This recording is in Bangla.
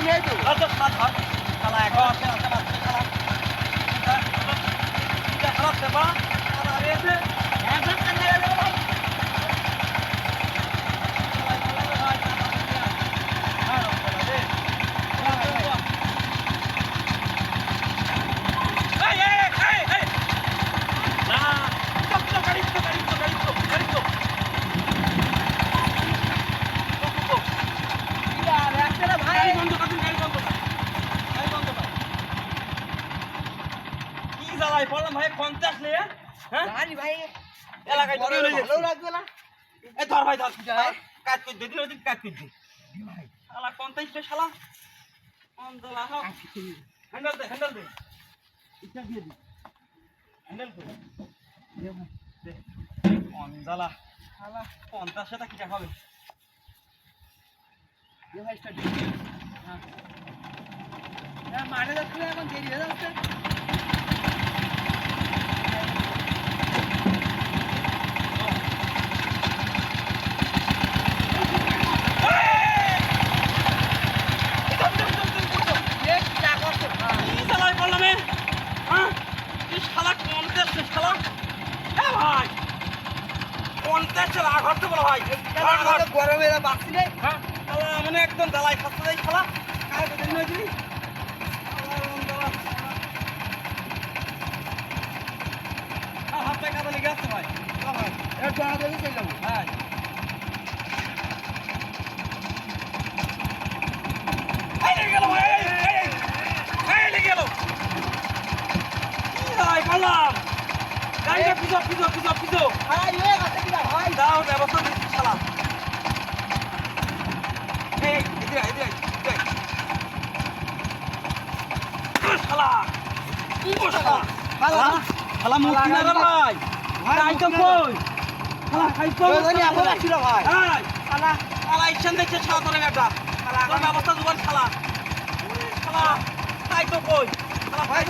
নেই তো শালা এখন আছে শালা খারাপ সেবা আরে এসে একদম কান্না গেল ভাই বললাম ভাই 50 নিয়ে হ্যাঁ জানি ভাই এলাকায় ভালো লাগবে না এই ধর ভাই ধর কাজ করে দিন ওদিন কাজ করে দিন ভাই শালা 50 টা শালা অন্দলা হাও হ্যান্ডেল দে ইচ্ছা দিয়ে দি হ্যান্ডেল করে দে ভাই দে অন্দলা শালা 50 টাকা কি হবে দে ভাই স্টার্ট হ্যাঁ মাঠে যাচ্ছে এখন দেরি হয়ে যাচ্ছে গরমে বাঁচছি রে মানে একদম দালাই খাচ্ছে যাই খেলা হাত পা কাদা লেগে আসছে ভাই একটু আগে চলে যাবো হ্যাঁ গেল ভাই গেল ভাই বললাম গাড়িটা পিছো ভাই এ আছে কি ভাই দাও ব্যবস্থা দিচ্ছি শালা এই এদিকে শালা কি শালা শালা মুক্তি না ভাই ভাই তো কই শালা খাই তো ওই এখন আসছিল ভাই এই শালা ইচ্ছেন দেখছে শালা তোর একটা শালা ব্যবস্থা জোগাড় শালা খাই তো কই শালা ভাই